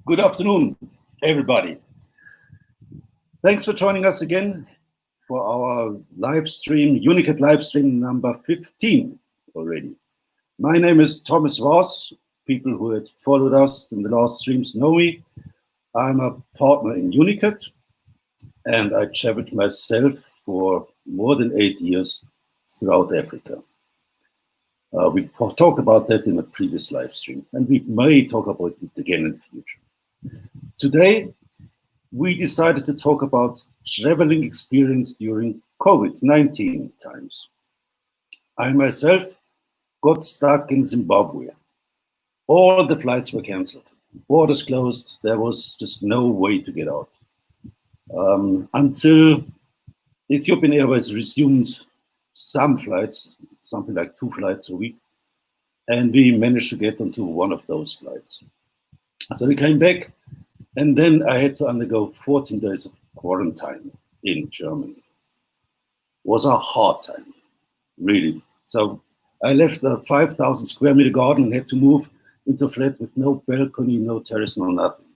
Good afternoon, everybody. Thanks for joining us again for our live stream, Unicat live stream number 15 already. My name is Thomas Waas. People who had followed us in the last streams know me. I'm a partner in Unicat, and I traveled myself for more than 8 years throughout Africa. We talked about that in a previous live stream, and we may talk about it again in the future. Today, we decided to talk about traveling experience during COVID-19 times. I myself got stuck in Zimbabwe. All the flights were cancelled, borders closed, there was just no way to get out. Until Ethiopian Airways resumed some flights, something like 2 flights a week, and we managed to get onto one of those flights. So we came back, and then I had to undergo 14 days of quarantine in Germany. It was a hard time, really. So I left a 5,000 square meter garden and had to move into a flat with no balcony, no terrace, no nothing.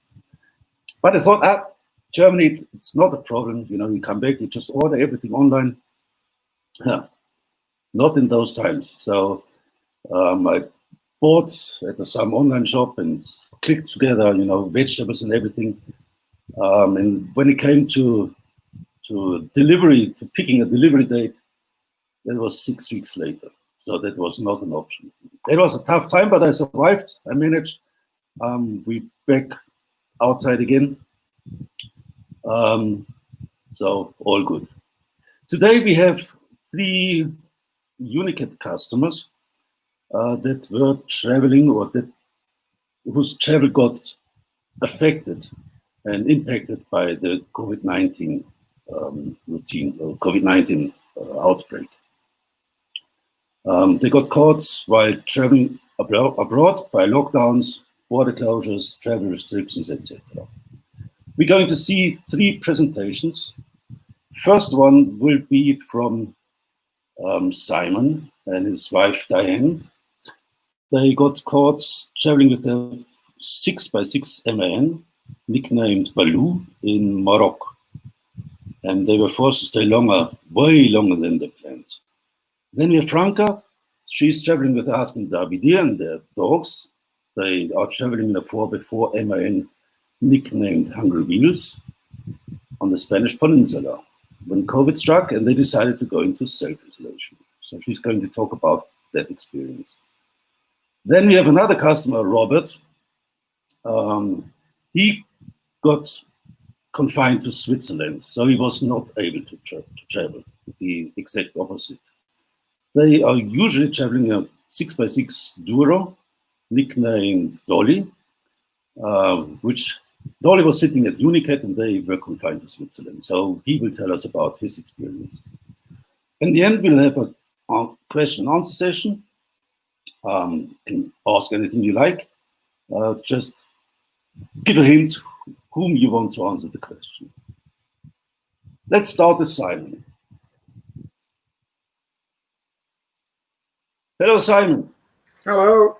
But I thought, Germany, it's not a problem. You know, you come back, you just order everything online. Not in those times. So I bought at some online shop and clicked together, you know, vegetables and everything. And when it came to delivery, to picking a delivery date, that was 6 weeks later. So that was not an option. It was a tough time, but I survived. I managed. We back outside again. So all good. Today we have 3 Unicat customers that were traveling or whose travel got affected and impacted by the COVID-19 routine or COVID-19 outbreak. They got caught while traveling abroad by lockdowns, border closures, travel restrictions, etc. We're going to see 3 presentations. First one will be from Simon and his wife Diane. They got caught traveling with a 6x6 MAN, nicknamed Baloo, in Morocco. And they were forced to stay longer, way longer than they planned. Then we have Franca. She's traveling with her husband Davide and their dogs. They are traveling in a 4x4 MAN, nicknamed HungryWheels, on the Spanish Peninsula when COVID struck, and they decided to go into self-isolation. So she's going to talk about that experience. Then we have another customer, Robert. He got confined to Switzerland, so he was not able to travel, the exact opposite. They are usually traveling in a 6x6 Duro, nicknamed Dolly, which Dolly was sitting at Unicat and they were confined to Switzerland. So he will tell us about his experience. In the end, we'll have a question and answer session. Can ask anything you like. Just give a hint whom you want to answer the question. Let's start with Simon. Hello, Simon. Hello.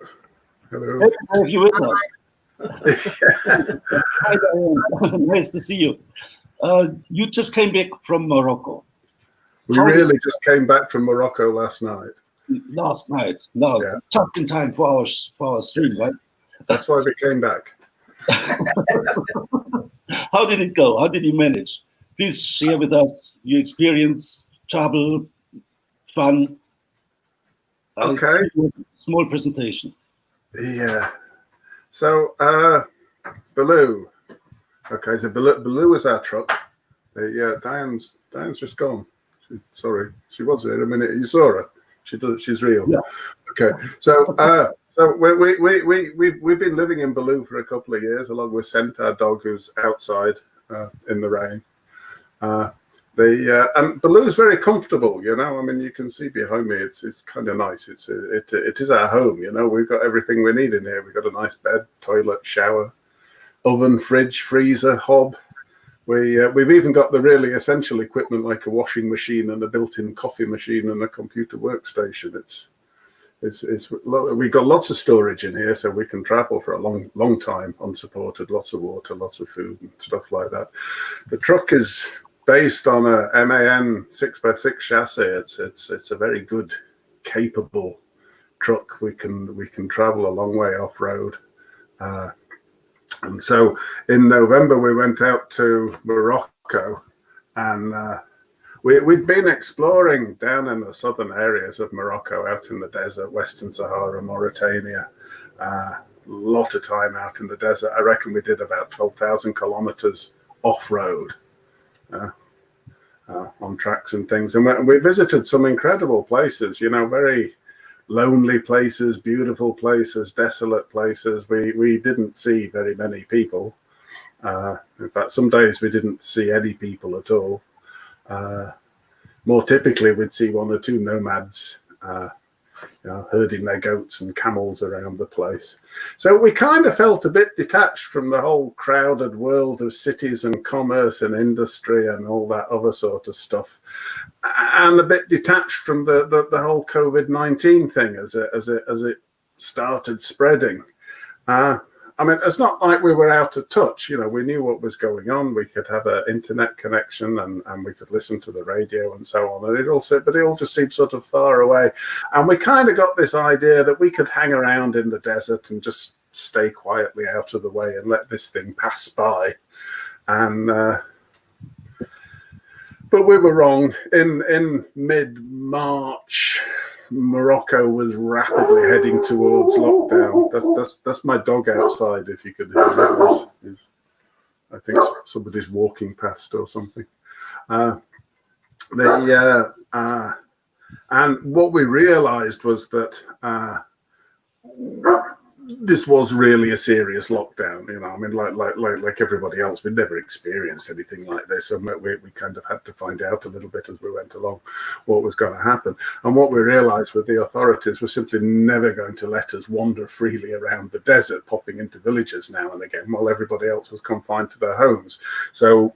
Hello. Happy to have you with us. Hi, Diane. Nice to see you. You just came back from Morocco. We really just came back from Morocco last night. Last night? No, yeah. Just in time for our stream, right? That's why we came back. How did it go? How did you manage? Please share with us your experience, travel, fun. Okay. Small presentation. Yeah. So, Baloo. Okay, so Baloo is our truck. Yeah, Diane's just gone. Sorry, she was there a minute. You saw her. She's real. Yeah. Okay. So we've been living in Baloo for a couple of years, along with Scent, our dog, who's outside in the rain. And Baloo's very comfortable, you know. I mean, you can see behind me. It's kind of nice. It is our home, you know. We've got everything we need in here. We've got a nice bed, toilet, shower, oven, fridge, freezer, hob. We've even got the really essential equipment like a washing machine and a built-in coffee machine and a computer workstation. we've got lots of storage in here, so we can travel for a long time unsupported. Lots of water, lots of food, and stuff like that. The truck is based on a MAN 6x6 chassis. It's a very good, capable truck. We can travel a long way off road. And so in November we went out to Morocco, and we'd been exploring down in the southern areas of Morocco, out in the desert, Western Sahara, Mauritania. Lot of time out in the desert. I reckon we did about 12,000 kilometers off-road on tracks and things. And we visited some incredible places, very lonely places, beautiful places, desolate places. We didn't see very many people. In fact, some days we didn't see any people at all. More typically, we'd see one or two nomads herding their goats and camels around the place. So we kind of felt a bit detached from the whole crowded world of cities and commerce and industry and all that other sort of stuff, and a bit detached from the whole COVID-19 thing as it started spreading. I mean, it's not like we were out of touch. We knew what was going on. We could have an internet connection and we could listen to the radio and so on. And it all just seemed sort of far away. And we kind of got this idea that we could hang around in the desert and just stay quietly out of the way and let this thing pass by. And but we were wrong. In mid-March, Morocco was rapidly heading towards lockdown. That's my dog outside, if you could hear it. I think somebody's walking past or something. And what we realized was that this was really a serious lockdown. I mean, like everybody else, we'd never experienced anything like this, and we kind of had to find out a little bit as we went along what was going to happen. And what we realized with the authorities was simply never going to let us wander freely around the desert, popping into villages now and again, while everybody else was confined to their homes. So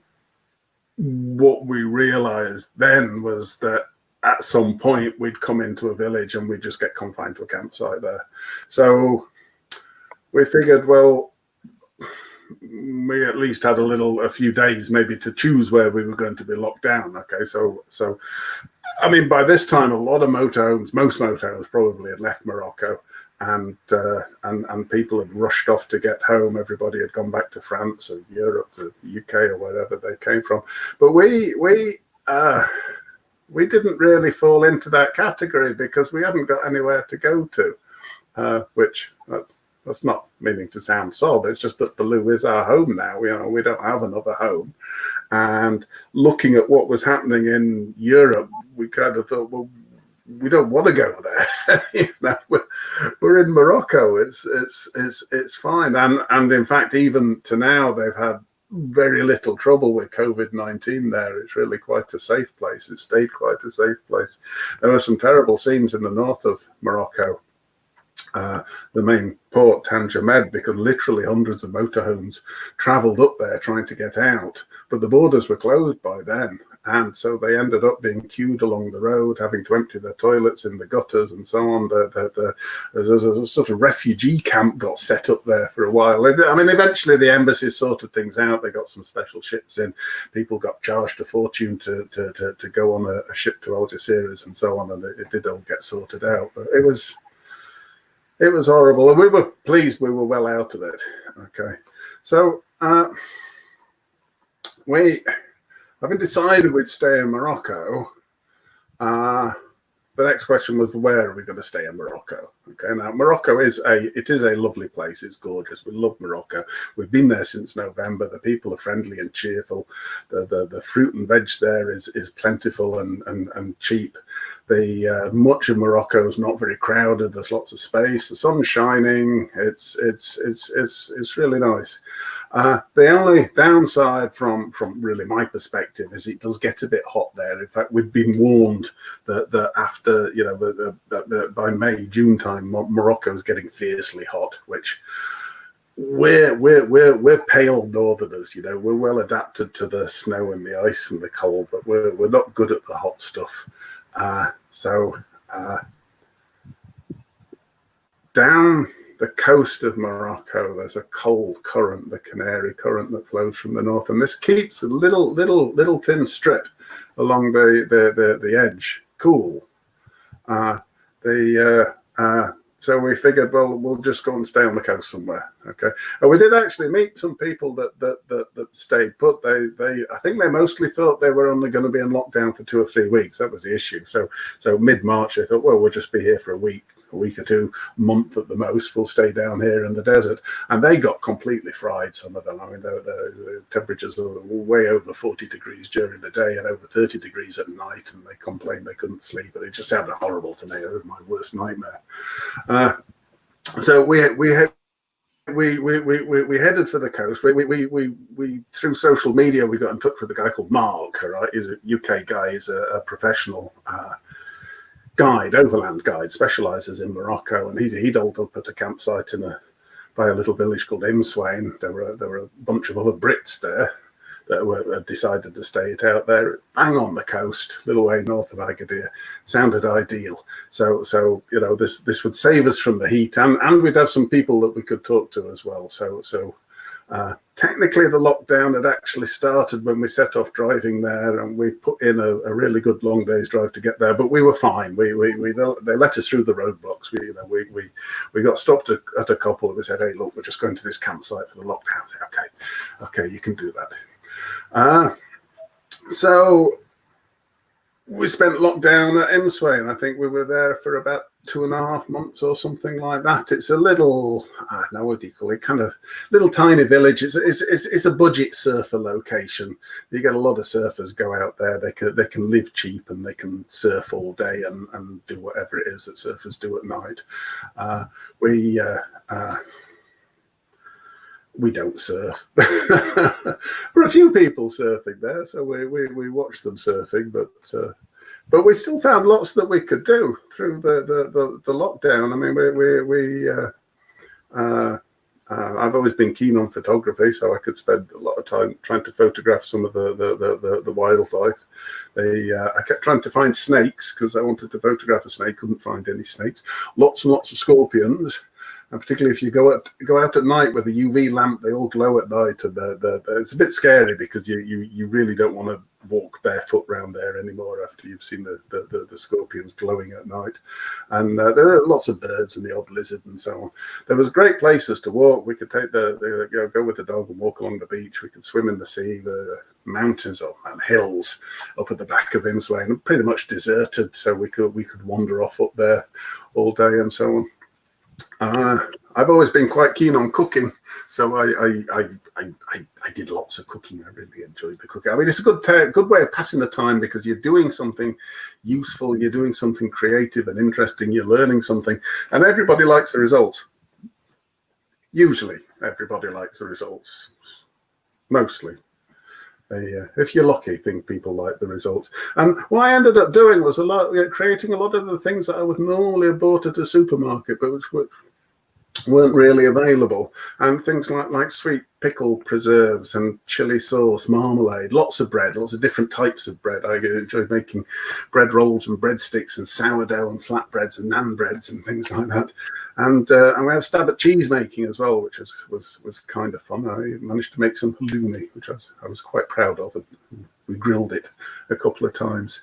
what we realized then was that at some point we'd come into a village and we'd just get confined to a campsite there. So we figured, well, we at least had a few days maybe to choose where we were going to be locked down. Okay, so I mean, by this time, a lot of most motorhomes probably had left Morocco, and people had rushed off to get home. Everybody had gone back to France or Europe or the UK or wherever they came from. But we didn't really fall into that category because we hadn't got anywhere to go to, that's not meaning to sound sob. It's just that Baloo is our home now. We don't have another home. And looking at what was happening in Europe, we kind of thought, well, we don't want to go there. We're in Morocco. It's fine. And in fact, even to now, they've had very little trouble with COVID-19 there. It's really quite a safe place. It stayed quite a safe place. There were some terrible scenes in the north of Morocco. The main port, Tangier, because literally hundreds of motorhomes travelled up there trying to get out, but the borders were closed by then, and so they ended up being queued along the road, having to empty their toilets in the gutters and so on. There's a sort of refugee camp got set up there for a while. I mean, eventually the embassies sorted things out. They got some special ships in. People got charged a fortune to go on a ship to Algeciras and so on, and it did all get sorted out. But it was horrible, and we were pleased we were well out of it. Okay, so having decided we'd stay in Morocco, the next question was, where are we going to stay in Morocco? Okay, now Morocco is a lovely place. It's gorgeous. We love Morocco. We've been there since November. The people are friendly and cheerful. The fruit and veg there is plentiful and cheap. Much of Morocco is not very crowded. There's lots of space. The sun's shining. It's really nice. The only downside from really my perspective is it does get a bit hot there. In fact, we've been warned that after by May, June time, Morocco is getting fiercely hot, which we're pale northerners. We're well adapted to the snow and the ice and the cold, but we're not good at the hot stuff. So down the coast of Morocco, there's a cold current, the Canary Current, that flows from the north, and this keeps a little thin strip along the edge cool. So we figured, well, we'll just go and stay on the coast somewhere. Okay, and we did actually meet some people that stayed put. I think they mostly thought they were only going to be in lockdown for 2 or 3 weeks. That was the issue. So mid-March, they thought, well, we'll just be here for a week or two, month at the most. We'll stay down here in the desert, and they got completely fried. Some of them. I mean, the temperatures were way over 40 degrees during the day and over 30 degrees at night, and they complained they couldn't sleep. But it just sounded horrible to me. It was my worst nightmare. So we headed for the coast. We through social media, we got in touch with a guy called Mark. Right, he's a UK guy. He's a professional guide, overland guide, specialises in Morocco, and he'd old up at a campsite by a little village called Imswain. There were a bunch of other Brits there that had decided to stay it out there, bang on the coast, a little way north of Agadir. Sounded ideal. So this would save us from the heat, and we'd have some people that we could talk to as well. So technically the lockdown had actually started when we set off driving there, and we put in a really good long day's drive to get there, but we were fine. They let us through the roadblocks. We got stopped at a couple, and we said, hey, look, we're just going to this campsite for the lockdown. I said, okay, you can do that. So we spent lockdown at Imswain. I think we were there for about 2.5 months or something like that. It's a little, I don't know, what do you call it, kind of little tiny village. It's a budget surfer location. You get a lot of surfers go out there. They can live cheap, and they can surf all day and do whatever it is that surfers do at night. We don't surf. There were a few people surfing there, so we watched them surfing, but we still found lots that we could do through the lockdown. I mean, I've always been keen on photography, so I could spend a lot of time trying to photograph some of the wildlife. I kept trying to find snakes because I wanted to photograph a snake. Couldn't find any snakes. Lots and lots of scorpions. And particularly if you go out at night with a UV lamp, they all glow at night, and it's a bit scary because you really don't want to walk barefoot around there anymore after you've seen the scorpions glowing at night. And there are lots of birds and the odd lizard and so on. There was great places to walk. We could take go with the dog and walk along the beach. We could swim in the sea. The mountains and hills up at the back of Imswain, pretty much deserted, so we could wander off up there all day and so on. I've always been quite keen on cooking, so I did lots of cooking. I really enjoyed the cooking. I mean, it's a good way of passing the time because you're doing something useful, you're doing something creative and interesting, you're learning something, and everybody likes the results. Usually, everybody likes the results. Mostly. If you're lucky, think people like the results. And what I ended up doing was creating a lot of the things that I would normally have bought at a supermarket, but which weren't really available. And things like sweet pickle preserves and chili sauce, marmalade, lots of bread, lots of different types of bread. I enjoyed making bread rolls and breadsticks and sourdough and flatbreads and naan breads and things like that. And we had a stab at cheese making as well, which was kind of fun. I managed to make some halloumi, which I was quite proud of. And we grilled it a couple of times.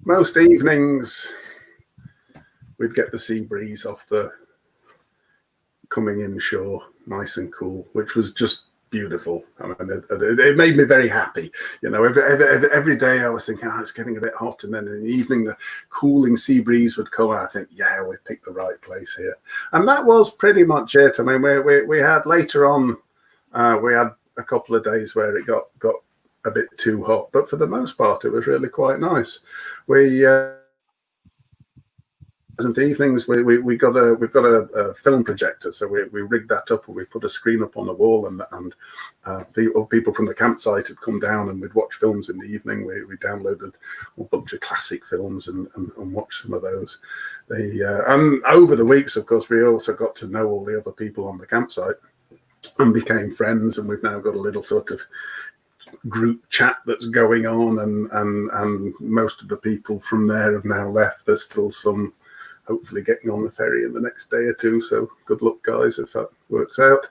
Most evenings, we'd get the sea breeze off the coming inshore, nice and cool, which was just beautiful. I mean, it made me very happy. You know, every day I was thinking, it's getting a bit hot, and then in the evening the cooling sea breeze would come, and I think, yeah, we picked the right place here. And that was pretty much it. I mean, we had later on, we had a couple of days where it got a bit too hot, but for the most part, it was really quite nice. Evenings, we've got a film projector, so we rigged that up, and we put a screen up on the wall, and people from the campsite had come down, and we'd watch films in the evening. We downloaded a bunch of classic films and watched some of those. And over the weeks, of course, we also got to know all the other people on the campsite and became friends, and we've now got a little sort of group chat that's going on, and most of the people from there have now left. There's still some hopefully getting on the ferry in the next day or two, so good luck, guys, if that works out.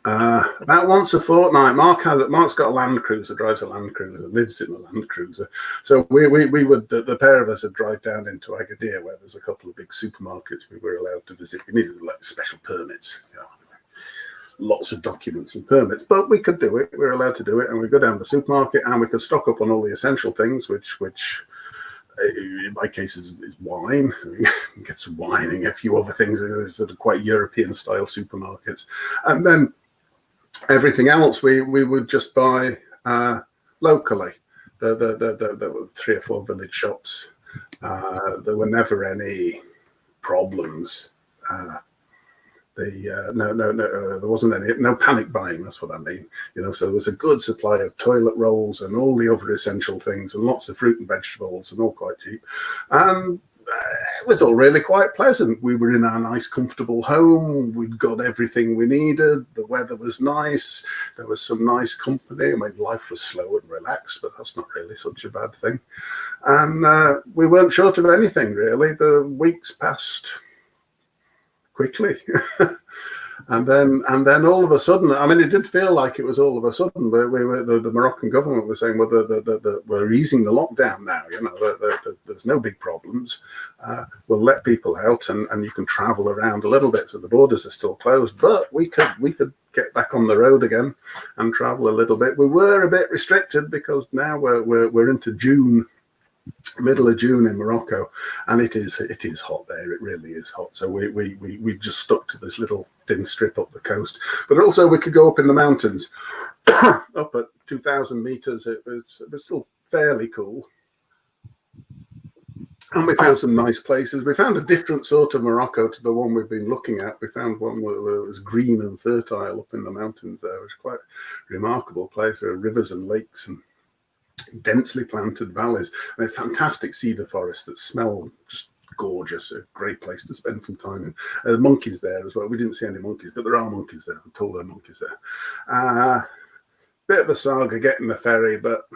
About once a fortnight, Mark's got a Land Cruiser, drives a Land Cruiser, lives in a Land Cruiser. So we would, the pair of us would drive down into Agadir, where there's a couple of big supermarkets we were allowed to visit. We needed like special permits, you know, lots of documents and permits, but we could do it. We were allowed to do it, and we'd go down to the supermarket and we could stock up on all the essential things, which in my case is wine. Get some wine and a few other things that are quite European style supermarkets, and then everything else we would just buy locally. There were 3 or 4 village shops. There were never any problems. There wasn't no panic buying. That's what I mean. You know, so there was a good supply of toilet rolls and all the other essential things, and lots of fruit and vegetables, and all quite cheap. And it was all really quite pleasant. We were in our nice, comfortable home. We'd got everything we needed. The weather was nice. There was some nice company. I mean, life was slow and relaxed, but that's not really such a bad thing. And we weren't short of anything, really. The weeks passed quickly. And then all of a sudden, I mean, it did feel like it was all of a sudden, but the Moroccan government was saying, well, we're easing the lockdown now, you know, there's no big problems. We'll let people out and you can travel around a little bit, so the borders are still closed, but we could get back on the road again and travel a little bit. We were a bit restricted because now we're into June, middle of June in Morocco, and it is hot there. It really is hot. So we just stuck to this little thin strip up the coast, but also we could go up in the mountains. Up at 2,000 meters, it was still fairly cool, and we found some nice places. We found a different sort of Morocco to the one we've been looking at. We found one where it was green and fertile up in the mountains there. It was quite a remarkable place. There are rivers and lakes and densely planted valleys, and a fantastic cedar forest that smell just gorgeous. A great place to spend some time in. There's monkeys there as well. We didn't see any monkeys, but there are monkeys there. I'm told there are monkeys there. Bit of a saga getting the ferry, but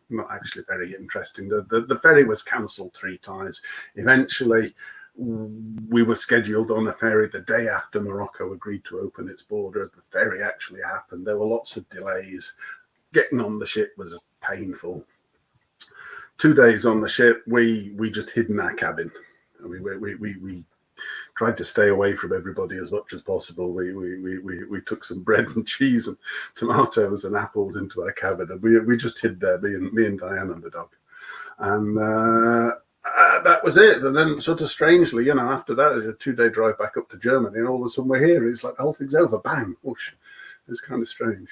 not actually very interesting. The ferry was cancelled 3 times. Eventually, we were scheduled on a ferry the day after Morocco agreed to open its border. The ferry actually happened. There were lots of delays. Getting on the ship was painful. 2 days on the ship, we just hid in our cabin. I mean, we tried to stay away from everybody as much as possible. We took some bread and cheese and tomatoes and apples into our cabin, and we just hid there, me and Diane and the dog. And that was it. And then sort of strangely, you know, after that, a 2-day drive back up to Germany, and all of a sudden we're here. It's like the whole thing's over. Bang. Whoosh. It's kind of strange.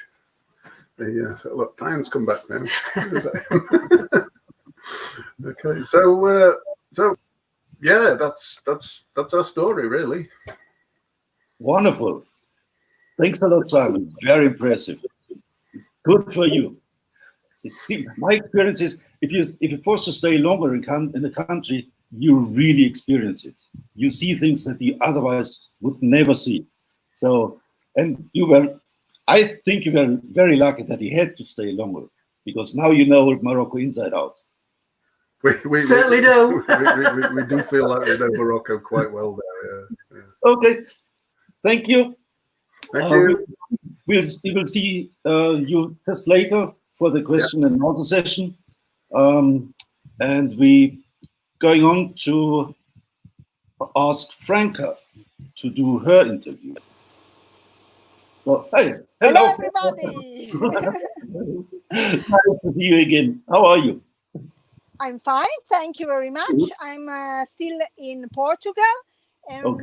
Yeah, so look, Diane's come back now. Okay, so yeah, that's our story, really. Wonderful. Thanks a lot, Simon. Very impressive. Good for you. See, my experience is if you're forced to stay longer in the country, you really experience it. You see things that you otherwise would never see. So, and I think you were very lucky that you had to stay longer, because now you know Morocco inside out. We certainly do. We do feel like we know Morocco quite well there. Yeah. Okay, thank you. Thank you. We will see you just later for the question and answer session, and we going on to ask Franca to do her interview. So, hey, hello everybody. Nice to see you again. How are you? I'm fine, thank you very much. I'm still in Portugal, and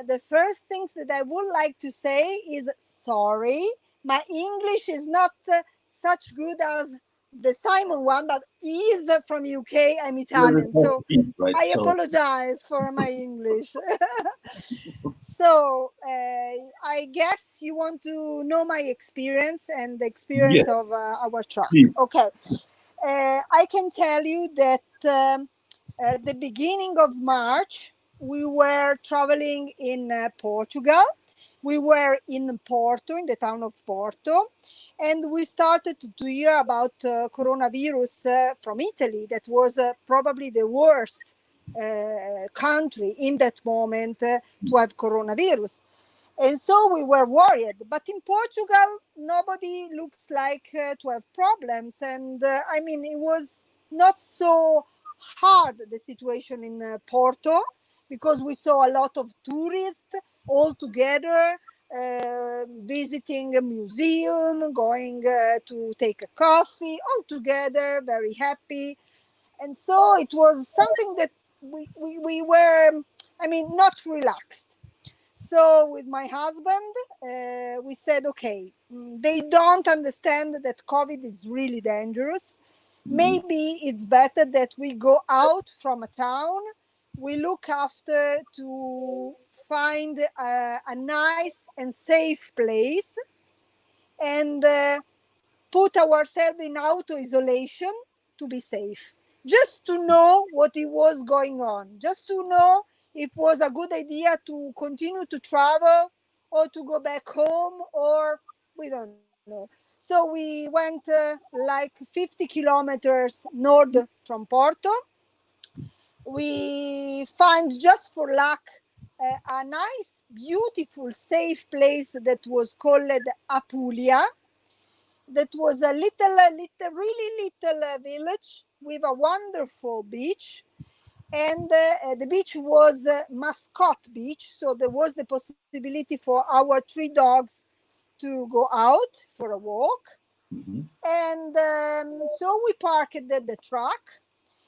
the first things that I would like to say is sorry. My English is not such good as the Simon one, but he is from UK. I'm Italian, so I apologize for my English. So I guess you want to know my experience and the experience of our truck. Okay. I can tell you that at the beginning of March, we were traveling in Portugal, we were in Porto, in the town of Porto, and we started to hear about coronavirus from Italy. That was probably the worst country in that moment to have coronavirus. And so we were worried. But in Portugal, nobody looks like to have problems. And I mean, it was not so hard, the situation in Porto, because we saw a lot of tourists all together, visiting a museum, going to take a coffee, all together, very happy. And so it was something that we were, I mean, not relaxed. So with my husband, we said, okay, they don't understand that COVID is really dangerous. Maybe it's better that we go out from a town. We look after to find a nice and safe place and put ourselves in auto isolation to be safe, just to know what it was going on, just to know if it was a good idea to continue to travel or to go back home, or we don't know. So we went like 50 kilometers north from Porto. We find, just for luck, a nice, beautiful, safe place that was called Apulia. That was a really little village with a wonderful beach. And the beach was a mascot beach. So there was the possibility for our 3 dogs to go out for a walk. And so we parked the truck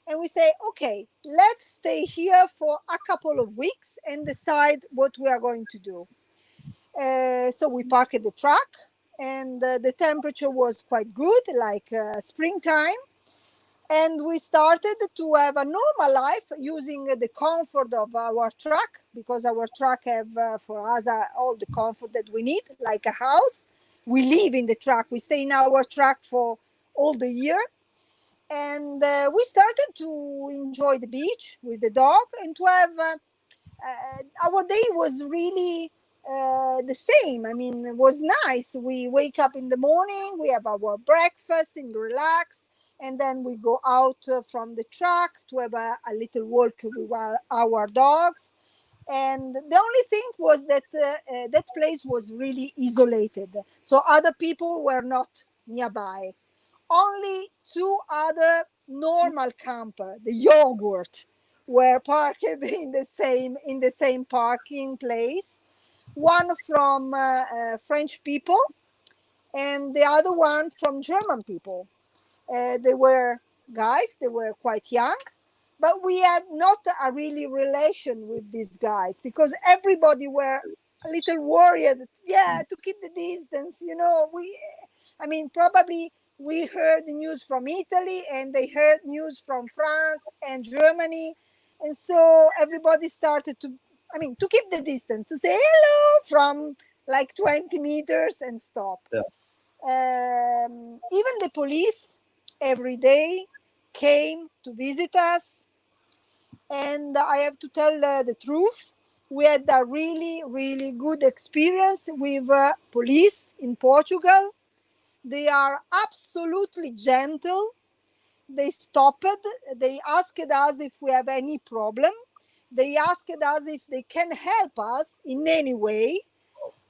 and we say, okay, let's stay here for a couple of weeks and decide what we are going to do. So we parked the truck, and the temperature was quite good, like springtime. And we started to have a normal life using the comfort of our truck, because our truck have for us all the comfort that we need, like a house. We live in the truck. We stay in our truck for all the year. And we started to enjoy the beach with the dog and to have our day was really the same. I mean, it was nice. We wake up in the morning, we have our breakfast and relax, and then we go out from the truck to have a little walk with our dogs. And the only thing was that that place was really isolated. So other people were not nearby. Only 2 other normal camper, the yogurt, were parked in the same parking place. One from French people, and the other one from German people. They were guys. They were quite young, but we had not a really relation with these guys because everybody were a little worried. Yeah, to keep the distance. You know, I mean, probably we heard the news from Italy and they heard news from France and Germany. And so everybody started to keep the distance, to say hello from like 20 meters and stop. Yeah. Even the police every day came to visit us. And I have to tell the truth. We had a really, really good experience with police in Portugal. They are absolutely gentle. They stopped. They asked us if we have any problem. They asked us if they can help us in any way.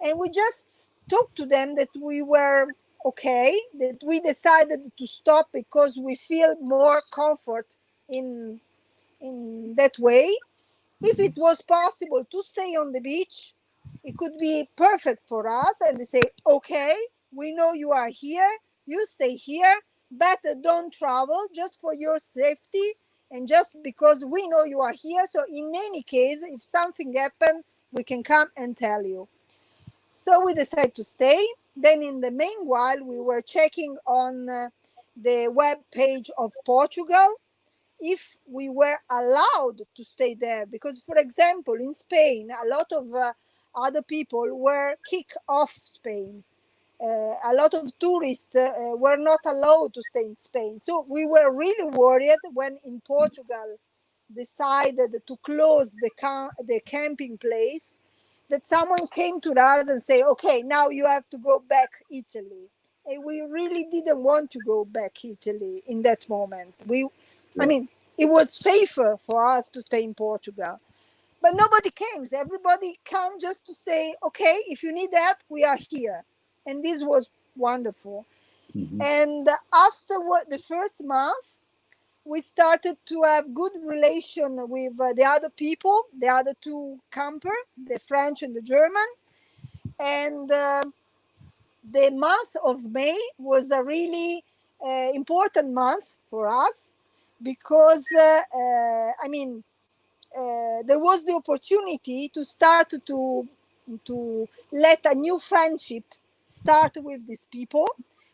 And we just talked to them that we were okay, that we decided to stop because we feel more comfort in that way. If it was possible to stay on the beach, it could be perfect for us. And they say, okay, we know you are here, you stay here, better don't travel just for your safety and just because we know you are here. So in any case, if something happened, we can come and tell you. So we decided to stay. Then in the meanwhile, we were checking on the web page of Portugal if we were allowed to stay there. Because, for example, in Spain, a lot of other people were kicked off Spain. A lot of tourists were not allowed to stay in Spain. So we were really worried when in Portugal decided to close the camping place. that someone came to us and say, okay, now you have to go back Italy. And we really didn't want to go back Italy in that moment. I mean, it was safer for us to stay in Portugal. But nobody came. Everybody came just to say, okay, if you need help, we are here. And this was wonderful. And after the first month, we started to have good relation with the other people, the other two campers, the French and the German. And the month of May was a really important month for us because, I mean, there was the opportunity to start to let a new friendship start with these people,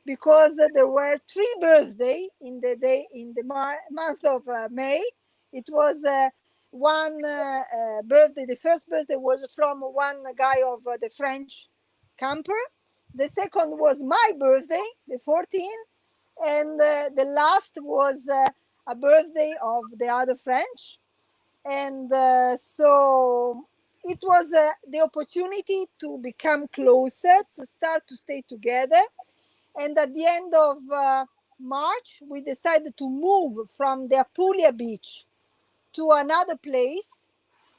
because there were 3 birthdays in the month of May. It was one birthday. The first birthday was from one guy of the French camper. The second was my birthday, the 14th, and the last was a birthday of the other French. And so it was the opportunity to become closer, to start to stay together. And at the end of March, we decided to move from the Apulia beach to another place,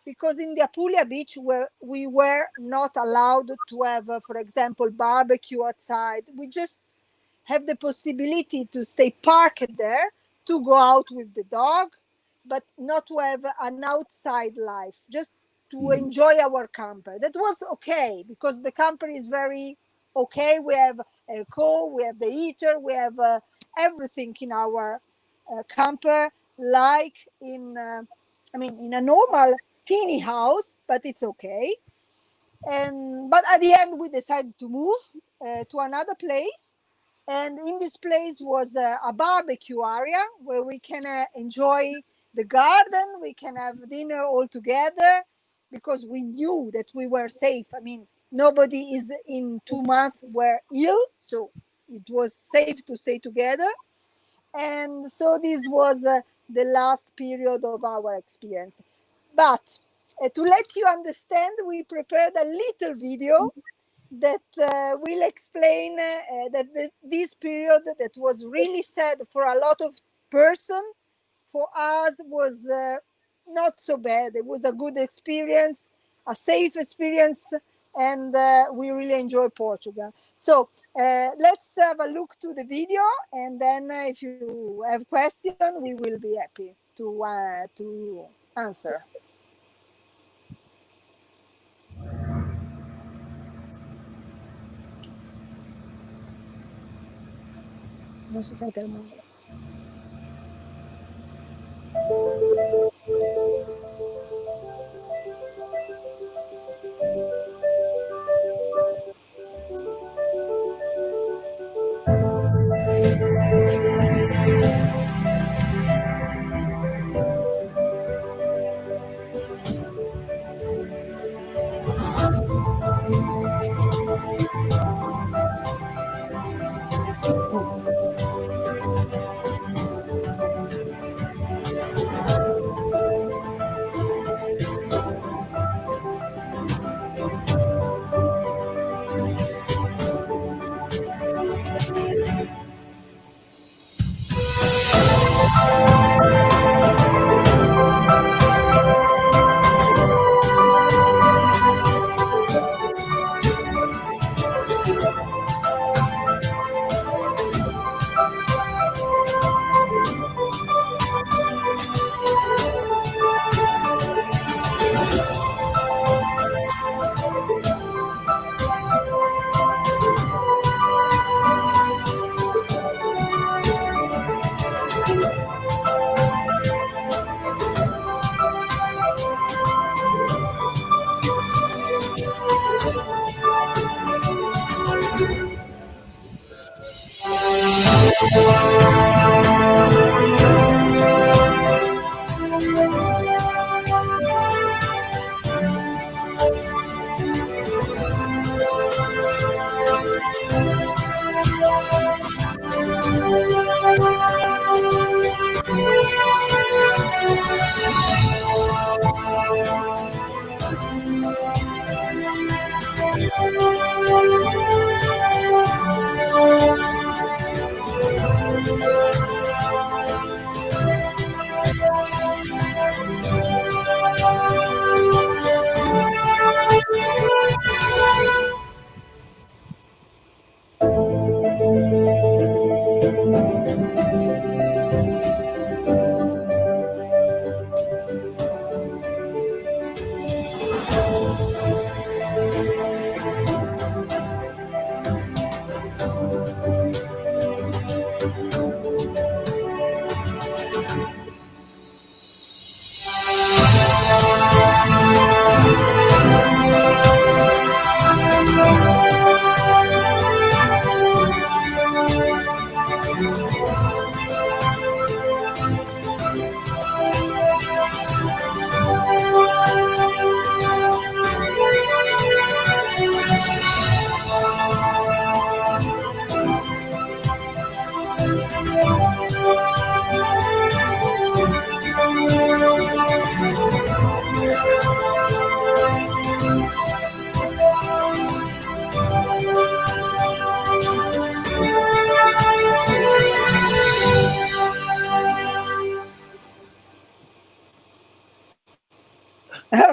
because in the Apulia beach we were not allowed to have, for example, barbecue outside. We just have the possibility to stay parked there, to go out with the dog, but not to have an outside life, just to enjoy our camper. That was okay, because the camper is very okay. We have airco, we have the heater, we have everything in our camper, like in a normal teeny house, but it's okay. But at the end we decided to move to another place, and in this place was a barbecue area where we can enjoy the garden, we can have dinner all together, because we knew that we were safe. I mean, nobody is in 2 months were ill, so it was safe to stay together. And so this was the last period of our experience. But to let you understand, we prepared a little video that will explain that this period that was really sad for a lot of person, for us was not so bad. It was a good experience, a safe experience, and we really enjoy Portugal. So let's have a look to the video, and then if you have questions, we will be happy to answer. Non si fa tellement.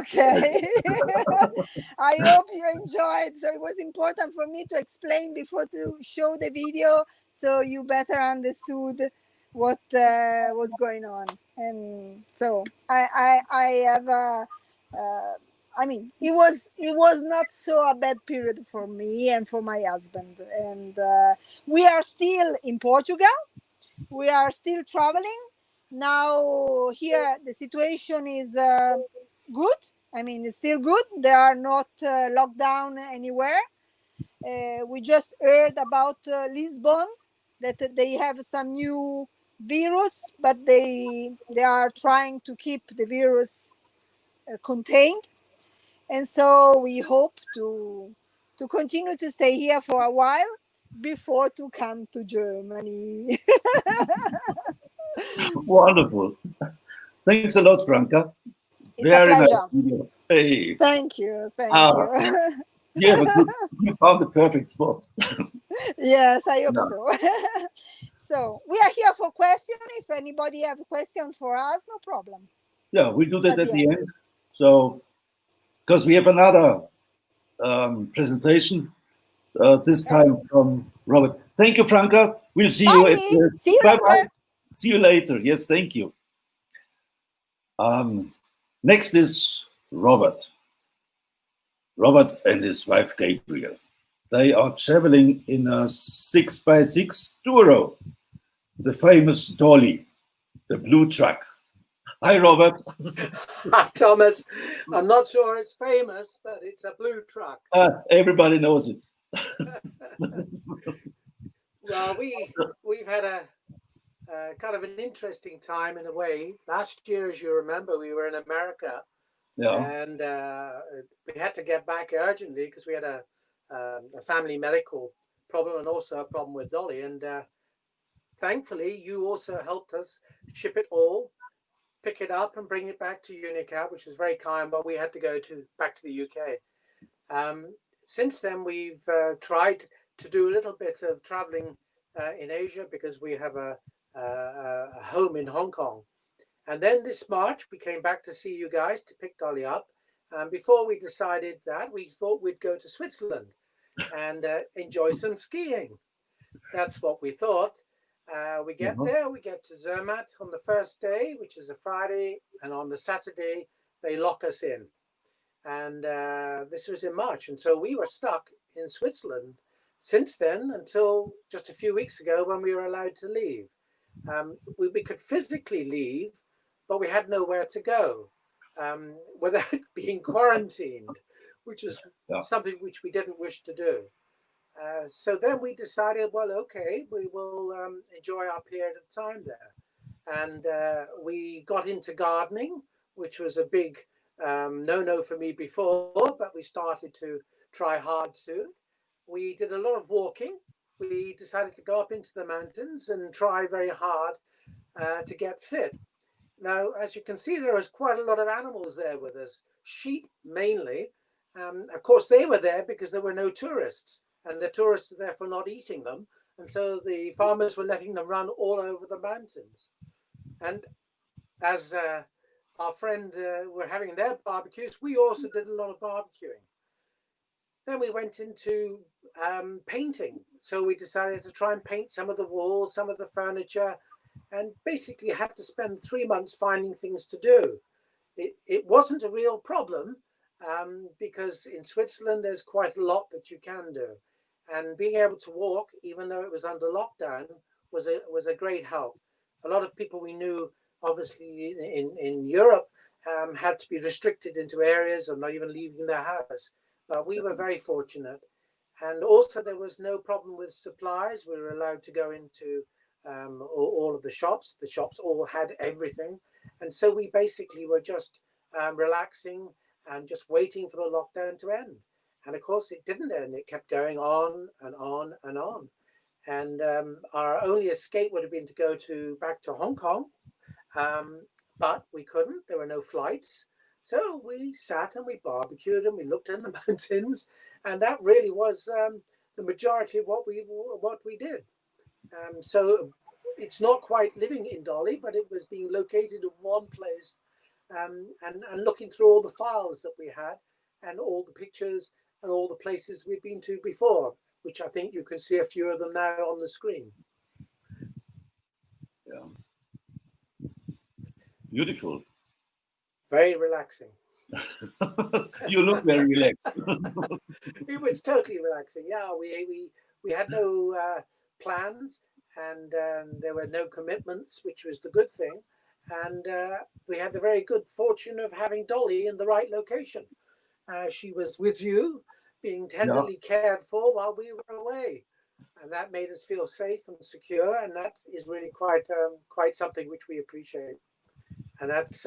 Okay. I hope you enjoyed. So it was important for me to explain before to show the video, so you better understood what was going on. And so I have I mean, it was not so a bad period for me and for my husband. And we are still in Portugal. We are still traveling. Now here the situation is good. I mean, it's still good. There are not locked down anywhere. We just heard about Lisbon, that they have some new virus, but they are trying to keep the virus contained. And so we hope to continue to stay here for a while before to come to Germany. Wonderful. Thanks a lot, Franca. It's a Very nice pleasure. video. Hey, Thank you. Thank ah, you. you found the perfect spot. Yes, I hope Yeah. so. So we are here for questions. If anybody have a question for us, no problem. Yeah, we do that At at the the end. end. So, because we have another presentation, this Okay. time from Robert. Thank you, Franca. We'll see you at Bye. the, See you bye-bye. later. See you later. Yes, thank you. Next is Robert. Robert and his wife, Gabriel. They are traveling in a 6x6 Duro, the famous Dolly, the blue truck. Hi, Robert. Hi, Thomas. I'm not sure it's famous, but it's a blue truck. Everybody knows it. Well, we've had a kind of an interesting time in a way. Last year, as you remember, we were in America, Yeah. and we had to get back urgently because we had a family medical problem and also a problem with Dolly. And thankfully, you also helped us ship it all, pick it up, and bring it back to Unicat, which was very kind. But we had to go back to the UK. Since then, we've tried to do a little bit of traveling in Asia because we have a home in Hong Kong. And then this March, we came back to see you guys to pick Dolly up. And before we decided that, we thought we'd go to Switzerland and enjoy some skiing. That's what we thought. We get there, we get to Zermatt on the first day, which is a Friday. And on the Saturday, they lock us in. And this was in March. And so we were stuck in Switzerland since then until just a few weeks ago when we were allowed to leave. We could physically leave, but we had nowhere to go without being quarantined, which was something which we didn't wish to do. So then we decided, well, okay, we will enjoy our period of time there. And we got into gardening, which was a big no-no for me before, but we started to try hard to. We did a lot of walking. We decided to go up into the mountains and try very hard to get fit. Now, as you can see, there was quite a lot of animals there with us, sheep mainly. Of course, they were there because there were no tourists, and the tourists are therefore not eating them. And so the farmers were letting them run all over the mountains. And as our friend were having their barbecues, we also did a lot of barbecuing. Then we went into painting. So we decided to try and paint some of the walls, some of the furniture, and basically had to spend 3 months finding things to do. It wasn't a real problem because in Switzerland, there's quite a lot that you can do. And being able to walk, even though it was under lockdown, was a great help. A lot of people we knew, obviously in Europe, had to be restricted into areas or not even leaving their house. But we were very fortunate. And also there was no problem with supplies. We were allowed to go into all of the shops. The shops all had everything. And so we basically were just relaxing and just waiting for the lockdown to end. And of course it didn't end. It kept going on and on and on. And our only escape would have been to go back to Hong Kong. But we couldn't. There were no flights. So we sat and we barbecued and we looked in the mountains. And that really was the majority of what we did. So it's not quite living in Dolly, but it was being located in one place and looking through all the files that we had and all the pictures and all the places we've been to before, which I think you can see a few of them now on the screen. Yeah. Beautiful. Very relaxing. You look very relaxed. It was totally relaxing. Yeah, we had no plans, and there were no commitments, which was the good thing. And we had the very good fortune of having Dolly in the right location. She was with you, being tenderly cared for while we were away, and that made us feel safe and secure. And that is really quite something which we appreciate. And that's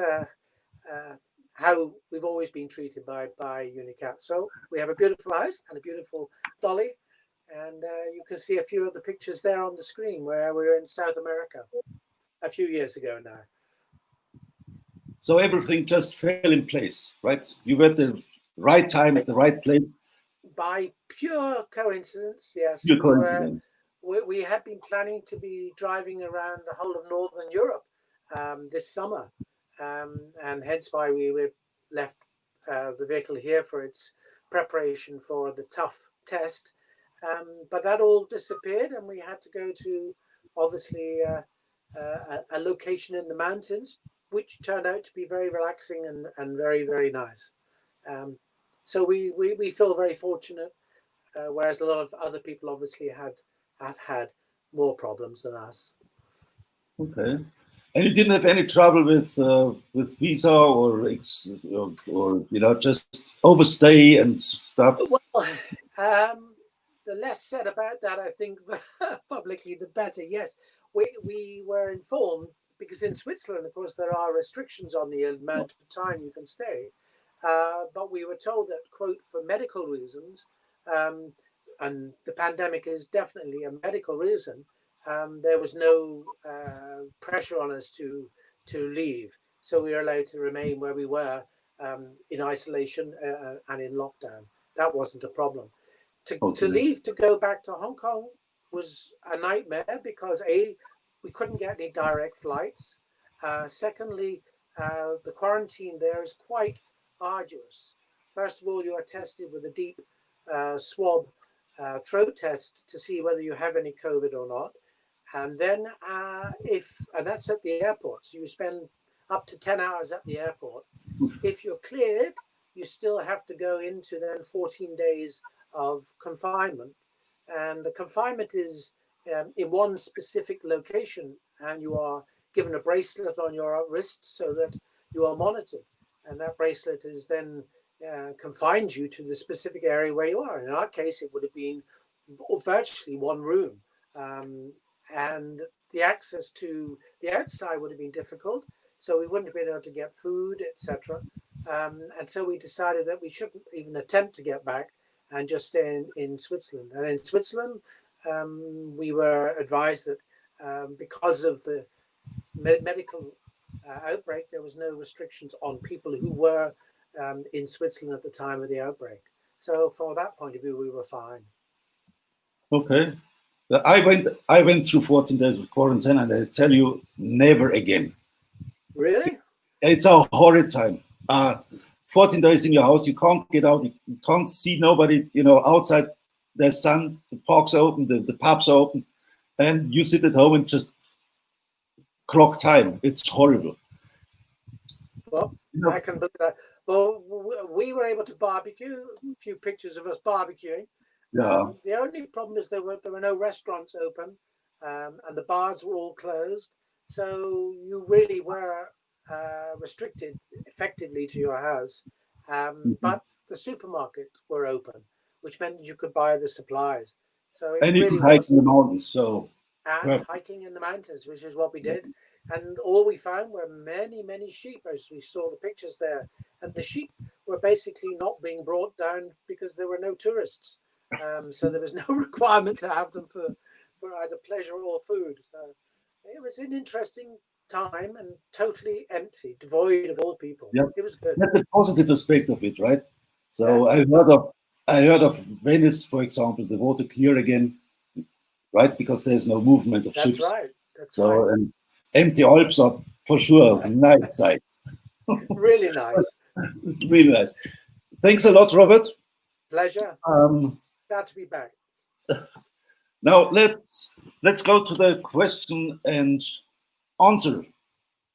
how we've always been treated by Unicat. So we have a beautiful house and a beautiful Dolly, and you can see a few of the pictures there on the screen where we were in South America a few years ago now. So everything just fell in place, right? You were at the right time at the right place. By pure coincidence, yes. Pure coincidence. We had been planning to be driving around the whole of Northern Europe this summer. And hence why we left the vehicle here for its preparation for the tough test. But that all disappeared, and we had to go to, obviously, a location in the mountains, which turned out to be very relaxing and very, very nice. So we feel very fortunate, whereas a lot of other people obviously have had more problems than us. Okay. And you didn't have any trouble with visa or just overstay and stuff? Well, the less said about that, I think, publicly, the better. Yes, we were informed, because in Switzerland, of course, there are restrictions on the amount of time you can stay. But we were told that, quote, for medical reasons, and the pandemic is definitely a medical reason, there was no pressure on us to leave. So we were allowed to remain where we were in isolation and in lockdown. That wasn't a problem. To leave, to go back to Hong Kong was a nightmare because we couldn't get any direct flights. Secondly, the quarantine there is quite arduous. First of all, you are tested with a deep swab throat test to see whether you have any COVID or not. And then and that's at the airport, so you spend up to 10 hours at the airport. If you're cleared, you still have to go into then 14 days of confinement. And the confinement is in one specific location, and you are given a bracelet on your wrist so that you are monitored. And that bracelet is then confines you to the specific area where you are. In our case, it would have been virtually one room. And the access to the outside would have been difficult, so we wouldn't have been able to get food, etc. And so we decided that we shouldn't even attempt to get back and just stay in Switzerland. And in Switzerland, we were advised that because of the medical outbreak, there was no restrictions on people who were in Switzerland at the time of the outbreak. So from that point of view, we were fine. Okay. I went through 14 days of quarantine, and I tell you, never again. Really? It's a horrid time. 14 days in your house, you can't get out, you can't see nobody, outside there's sun, the parks are open, the pubs are open, and you sit at home and just clock time. It's horrible. Well, I can believe that. Well, we were able to barbecue, a few pictures of us barbecuing. Yeah. The only problem is there were no restaurants open, and the bars were all closed. So you really were restricted effectively to your house. But the supermarkets were open, which meant you could buy the supplies. So it and you really could hike was, in the mountains. So and hiking in the mountains, which is what we did. And all we found were many, many sheep, as we saw the pictures there. And the sheep were basically not being brought down because there were no tourists. So there was no requirement to have them for either pleasure or food. So it was an interesting time and totally empty, devoid of all people. Yep. It was good. That's a positive aspect of it, right? So Yes. I heard of Venice, for example, the water clear again, right? Because there's no movement of That's ships. right. That's So right. and empty Alps are for sure Right. nice sight. Really nice. Really nice. Thanks a lot, Robert. Pleasure. Glad to be back. Now let's go to the question and answer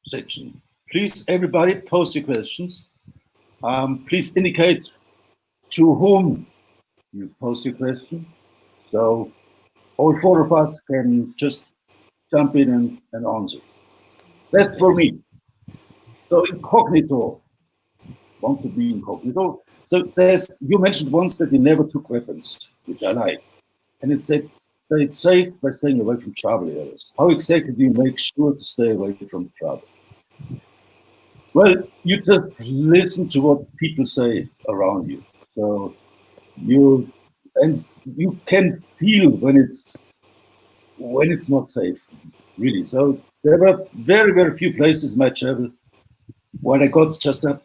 section. Please, everybody, post your questions. Please indicate to whom you post your question, so all four of us can just jump in and answer. That's for me. So incognito wants to be incognito. So it says, you mentioned once that you never took weapons, which I like. And it said that it's safe by staying away from trouble areas. How exactly do you make sure to stay away from trouble? Well, you just listen to what people say around you. So you can feel when it's not safe, really. So there were very, very few places in my travel where I got just a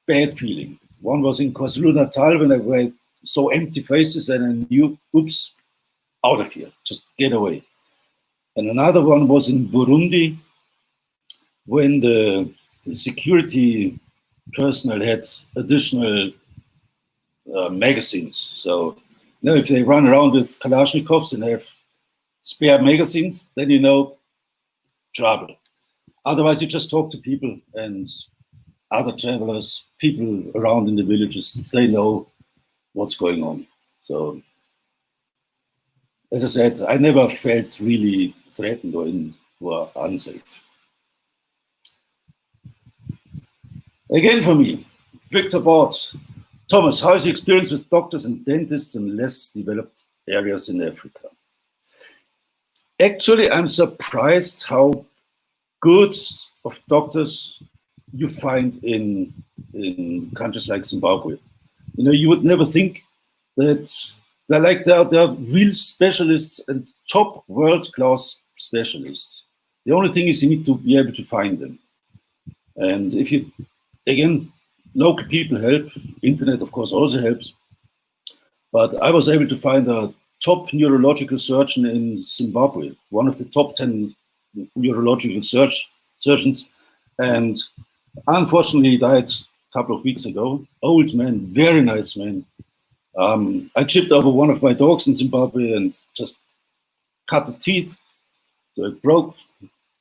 bad feeling. One was in KwaZulu-Natal when I saw empty faces and I knew, oops, out of here, just get away. And another one was in Burundi when the security personnel had additional magazines. So, if they run around with Kalashnikovs and have spare magazines, then you know trouble. Otherwise, you just talk to people and other travelers, people around in the villages, they know what's going on. So, as I said, I never felt really threatened or unsafe. Again for me, Victor Bart. Thomas, how is your experience with doctors and dentists in less developed areas in Africa? Actually, I'm surprised how good of doctors you find in countries like Zimbabwe. You would never think that they're real specialists and top world-class specialists. The only thing is you need to be able to find them. And if you, again, local people help, internet of course also helps, but I was able to find a top neurological surgeon in Zimbabwe, one of the top 10 neurological surgeons, and unfortunately he died a couple of weeks ago. Old man, very nice man. I chipped over one of my dogs in Zimbabwe and just cut the teeth, so it broke.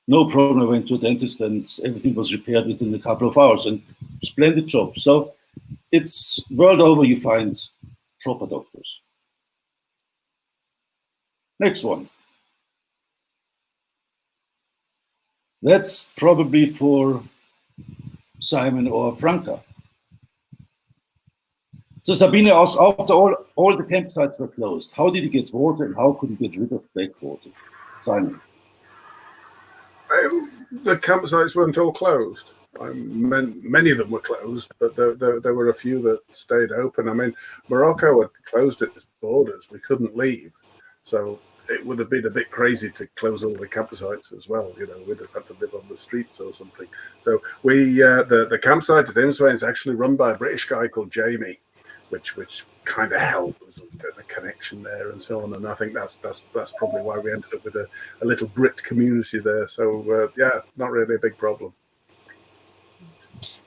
No problem, I went to a dentist and everything was repaired within a couple of hours, and splendid job. So it's world over you find proper doctors. Next one. That's probably for Simon or Franca. So Sabine asked, after all the campsites were closed, how did you get water and how could you get rid of backwater? Simon. The campsites weren't all closed. Many of them were closed, but there were a few that stayed open. I mean, Morocco had closed its borders. We couldn't leave. So it would have been a bit crazy to close all the campsites as well. We'd have had to live on the streets or something. So the campsite at Imswain is actually run by a British guy called Jamie, which kind of helped. There's a bit of a connection there and so on. And I think that's probably why we ended up with a little Brit community there. So yeah, not really a big problem.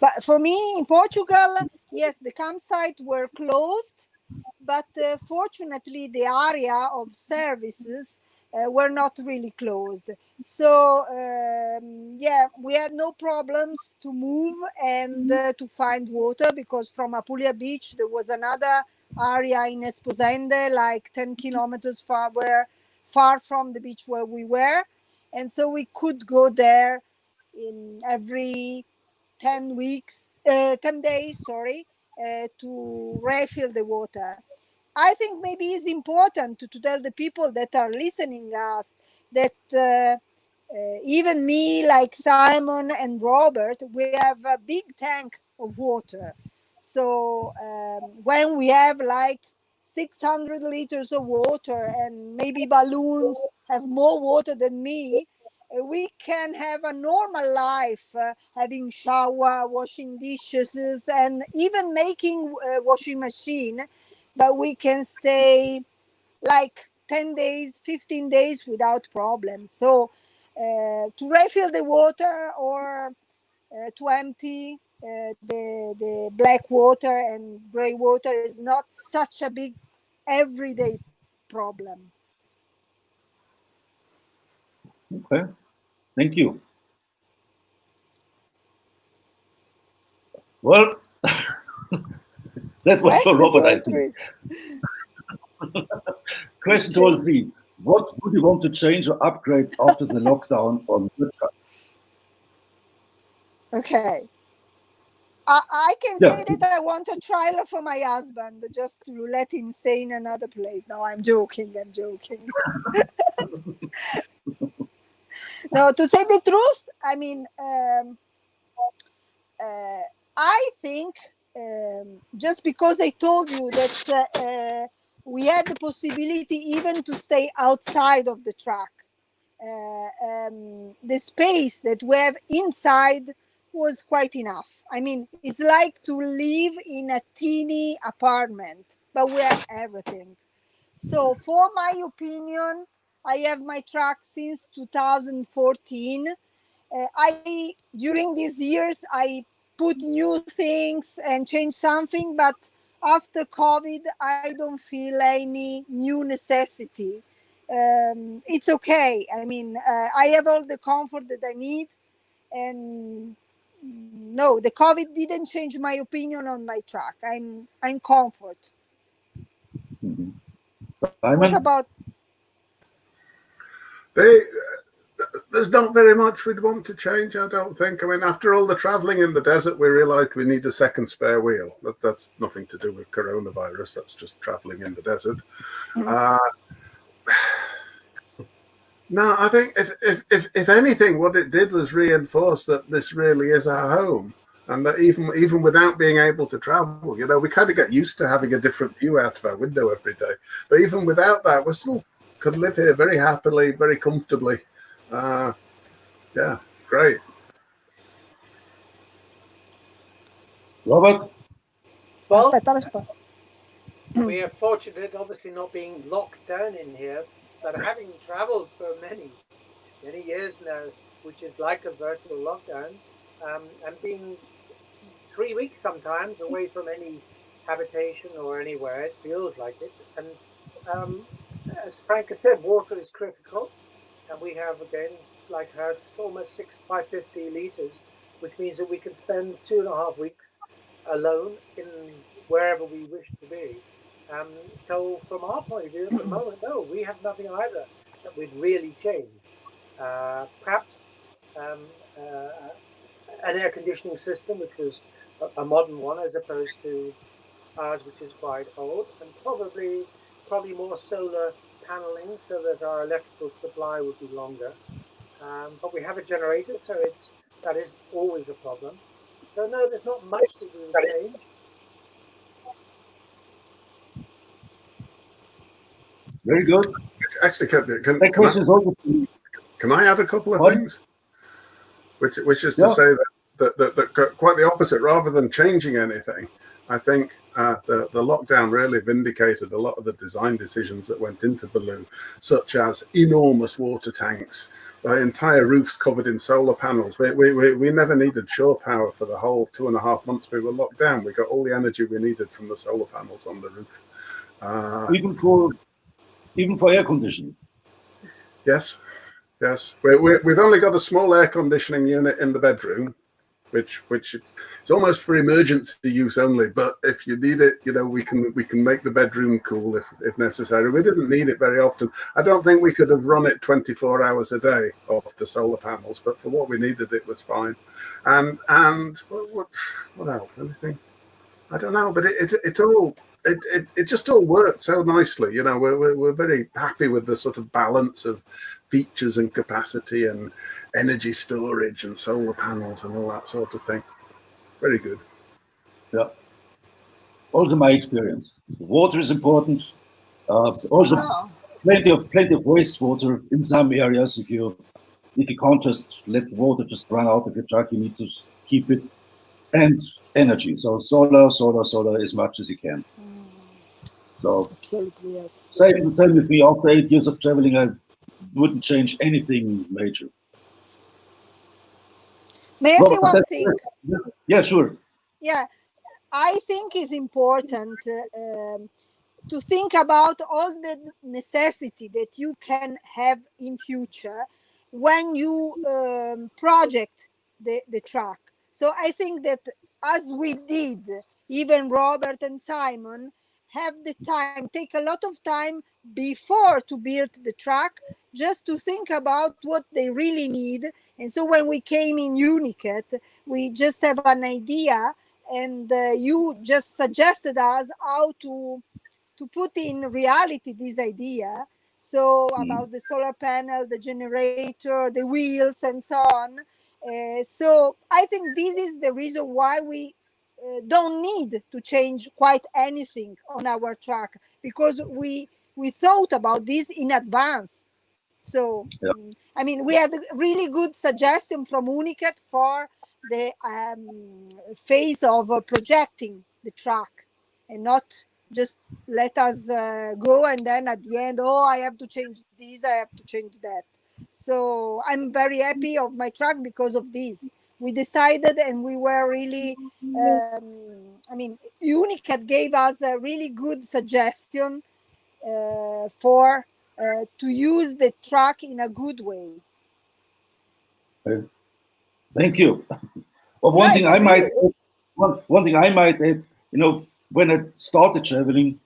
But for me in Portugal, yes, the campsites were closed, but fortunately the area of services were not really closed. So yeah, we had no problems to move and to find water, because from Apulia Beach there was another area in Esposende, like 10 kilometers far from the beach where we were, and so we could go there in every 10 days, to refill the water. I think maybe it's important to tell the people that are listening us that even me, like Simon and Robert, we have a big tank of water. So when we have like 600 liters of water and maybe balloons have more water than me, we can have a normal life, having shower, washing dishes, and even making washing machine. But we can stay like 10 days, 15 days without problem. So to refill the water or to empty the black water and gray water is not such a big everyday problem. Okay, thank you. Well, that was for Robert, I think. Question to all three. What would you want to change or upgrade after the lockdown on the truck? Okay. I can say that I want a trailer for my husband just to let him stay in another place. No, I'm joking. No, to say the truth, I mean, I think just because I told you that we had the possibility even to stay outside of the truck, the space that we have inside was quite enough. I mean, it's like to live in a teeny apartment, but we have everything. So, for my opinion, I have my truck since 2014. During these years, I put new things and change something, but after COVID, I don't feel any new necessity. It's okay. I mean, I have all the comfort that I need, and no, the COVID didn't change my opinion on my truck. I'm comfort. Mm-hmm. Simon? What about? There's not very much we'd want to change, I don't think. I mean, after all the traveling in the desert, we realized we need a second spare wheel. That's nothing to do with coronavirus. That's just traveling in the desert. No, I think if anything, what it did was reinforce that this really is our home. And that even without being able to travel, you know, we kind of get used to having a different view out of our window every day. But even without that, we still could live here very happily, very comfortably. Yeah, great. Robert? Well, we are fortunate, obviously not being locked down in here, but having traveled for many years now, which is like a virtual lockdown, and being 3 weeks sometimes away from any habitation or anywhere, it feels like it. And as Franca said, water is critical, and we have, again, like her, almost 550 liters, which means that we can spend 2.5 weeks alone in wherever we wish to be. So from our point of view, at the moment, no, we have nothing either that we'd really change. Perhaps an air conditioning system, which was a modern one, as opposed to ours, which is quite old, and probably more solar paneling so that our electrical supply would be longer. But we have a generator, so that is always a problem. So no, there's not much that we would change. Very good. Actually, can I add a couple of things? Which is to say that quite the opposite. Rather than changing anything, I think the lockdown really vindicated a lot of the design decisions that went into Baloo, such as enormous water tanks, the entire roofs covered in solar panels. We never needed shore power for the whole 2.5 months we were locked down. We got all the energy we needed from the solar panels on the roof. Even for air conditioning. Yes. We've only got a small air conditioning unit in the bedroom, which it's almost for emergency use only. But if you need it, you know, we can make the bedroom cool if necessary. We didn't need it very often. I don't think we could have run it 24 hours a day off the solar panels, but for what we needed, it was fine. And what else? Anything? I don't know, but it just all worked so nicely. You know, we're very happy with the sort of balance of features and capacity and energy storage and solar panels and all that sort of thing. Very good. Yeah. Also my experience. Water is important. Also plenty of wastewater in some areas. If you can't just let the water just run out of your truck, you need to keep it. And energy. So solar as much as you can. So absolutely, yes. Same with me. After 8 years of traveling, I wouldn't change anything major. May I say Robert, one thing? Yeah, sure. Yeah, I think it's important to think about all the necessity that you can have in future when you project the track. So I think that as we did, even Robert and Simon have the time, take a lot of time before to build the track, just to think about what they really need. And so when we came in Unicat, we just have an idea, and you just suggested us how to put in reality this idea. So about the solar panel, the generator, the wheels, and so on. So I think this is the reason why we don't need to change quite anything on our track, because we thought about this in advance. So Yeah. I mean, we had a really good suggestion from Unicat for the phase of projecting the track, and not just let us go and then at the end, oh, I have to change this, I have to change that. So I'm very happy of my track because of this. We decided, and we were really I mean, Unicat gave us a really good suggestion for to use the track in a good way. Thank you. Well, one thing I might add, when I started traveling,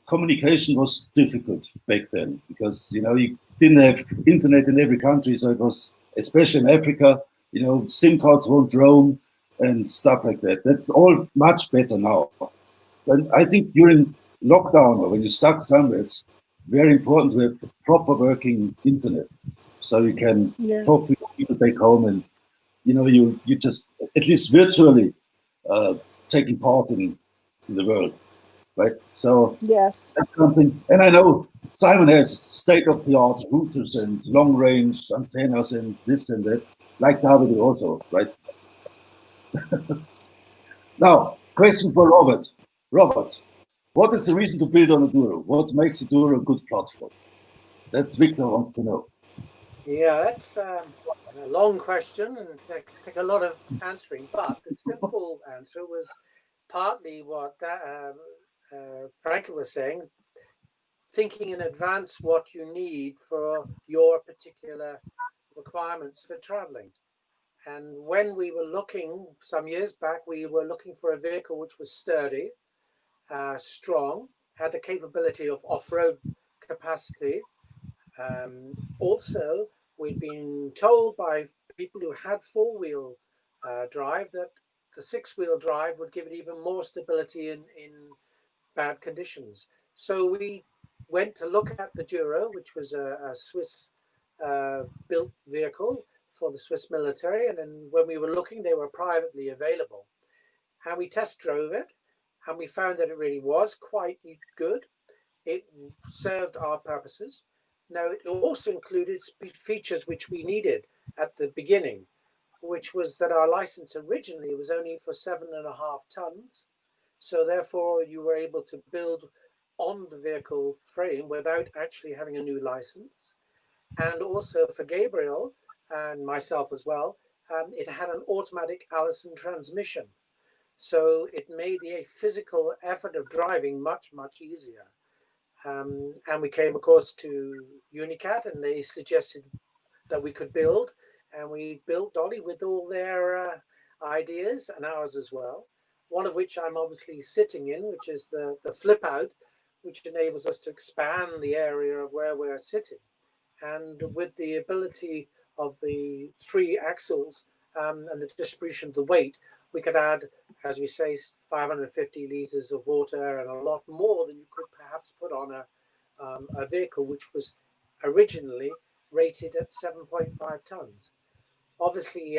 communication was difficult back then because you didn't have internet in every country, so it was, especially in Africa, SIM cards won't roam and stuff like that. That's all much better now. So I think during lockdown or when you're stuck somewhere, it's very important to have proper working internet, so you can talk to people back home, and you just at least virtually taking part in the world, right? So Yes. that's something. And I know Simon has state-of-the-art routers and long-range antennas and this and that, like Davide also, right? Now, question for Robert. Robert, what is the reason to build on a Duro? What makes a Duro a good platform? That's Victor wants to know. Yeah, that's a long question and take a lot of answering. But the simple answer was partly what Franca was saying, thinking in advance what you need for your particular requirements for traveling. And when we were looking some years back, we were looking for a vehicle which was sturdy, strong, had the capability of off-road capacity. Also, we'd been told by people who had four-wheel drive that the six-wheel drive would give it even more stability in bad conditions. So we went to look at the Duro, which was a Swiss built vehicle for the Swiss military. And then when we were looking, they were privately available. And we test drove it, and we found that it really was quite good. It served our purposes. Now, it also included features which we needed at the beginning, which was that our license originally was only for 7.5 tons. So therefore, you were able to build on the vehicle frame without actually having a new license. And also for Gabriel and myself as well, it had an automatic Allison transmission. So it made the physical effort of driving much, much easier. And we came, of course, to Unicat, and they suggested that we could build. And we built Dolly with all their ideas and ours as well. One of which I'm obviously sitting in, which is the flip out, which enables us to expand the area of where we're sitting. And with the ability of the three axles and the distribution of the weight, we could add, as we say, 550 liters of water and a lot more than you could perhaps put on a vehicle which was originally rated at 7.5 tons. Obviously,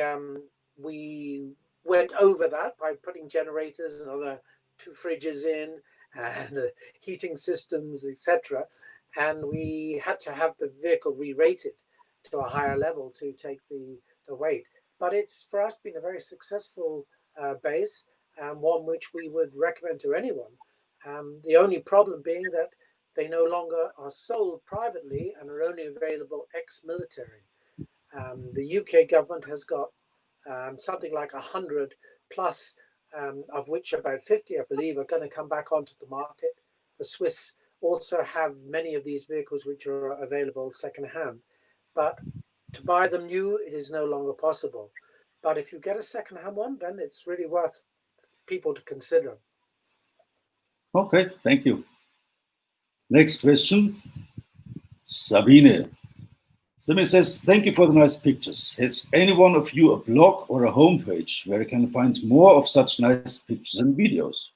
we went over that by putting generators and other two fridges in and heating systems, etc. And we had to have the vehicle re-rated to a higher level to take the weight. But it's for us been a very successful base, and one which we would recommend to anyone. The only problem being that they no longer are sold privately and are only available ex-military. The UK government has got something like 100 plus, of which about 50, I believe, are going to come back onto the market. The Swiss also have many of these vehicles which are available secondhand, but to buy them new, it is no longer possible. But if you get a secondhand one, then it's really worth people to consider. Okay, thank you. Next question, Sabine. Sabine says, thank you for the nice pictures. Has any one of you a blog or a homepage where you can find more of such nice pictures and videos?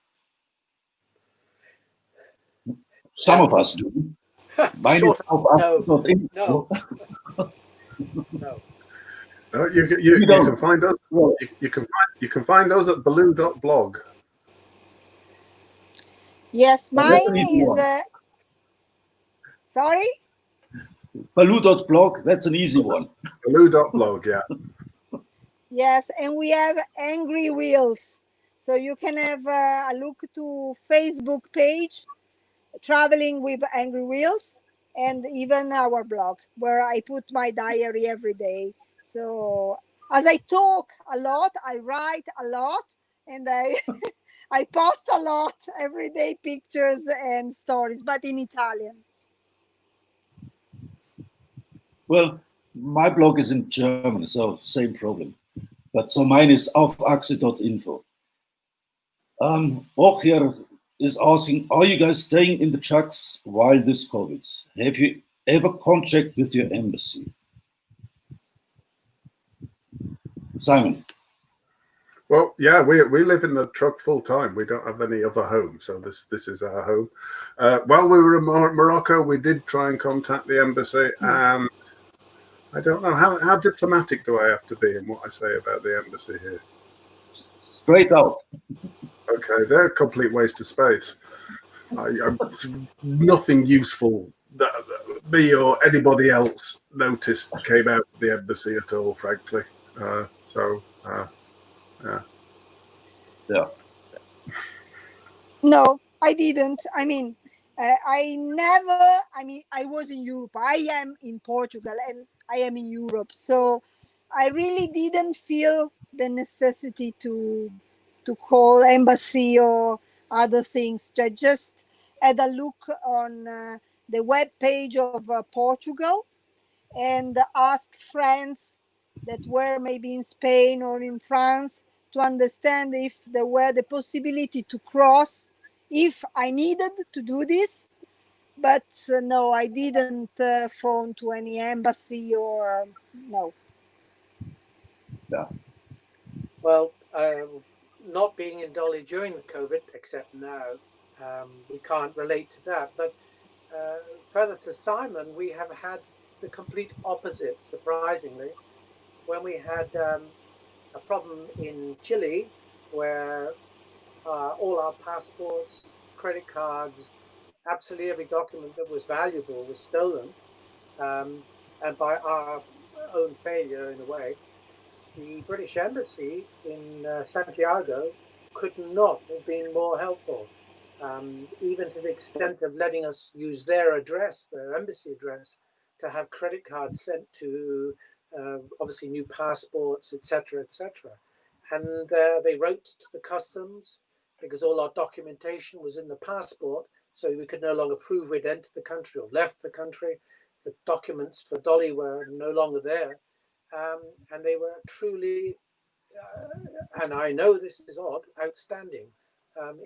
Some of us do. Mine Short, is no. No. No, you can find us. You can find us at baloo.blog. Yes, mine is. Sorry? Baloo.blog, that's an easy one. Baloo.blog, yeah. Yes, and we have HungryWheels. So you can have a look to Facebook page, Traveling with HungryWheels, and even our blog, where I put my diary every day. So as I talk a lot, I write a lot, and I I post a lot every day, pictures and stories, but in Italian. Well, my blog is in German, so same problem. But so mine is aufachse.info. Ochir is asking, are you guys staying in the trucks while this COVID? Have you ever contact with your embassy? Simon. Well, yeah, we live in the truck full time. We don't have any other home, so this is our home. While we were in Morocco, we did try and contact the embassy, and I don't know how diplomatic do I have to be in what I say about the embassy here. Straight out. Okay, they're a complete waste of space. Nothing useful that me or anybody else noticed came out of the embassy at all, frankly. Yeah. No, I didn't. I mean, I was in Europe. I am in Portugal and I am in Europe. So I really didn't feel the necessity to call embassy or other things. I just had a look on the web page of Portugal and asked friends that were maybe in Spain or in France to understand if there were the possibility to cross if I needed to do this. But no, I didn't phone to any embassy or no. Yeah. Well, not being in Dolly during the COVID, except now, we can't relate to that. But further to Simon, we have had the complete opposite, surprisingly. When we had a problem in Chile where all our passports, credit cards, absolutely every document that was valuable was stolen, and by our own failure in a way, the British Embassy in Santiago could not have been more helpful, even to the extent of letting us use their address, their embassy address, to have credit cards sent to obviously new passports, etc., etc. And they wrote to the customs because all our documentation was in the passport, so we could no longer prove we'd entered the country or left the country. The documents for Dolly were no longer there. And they were truly, and I know this is odd, outstanding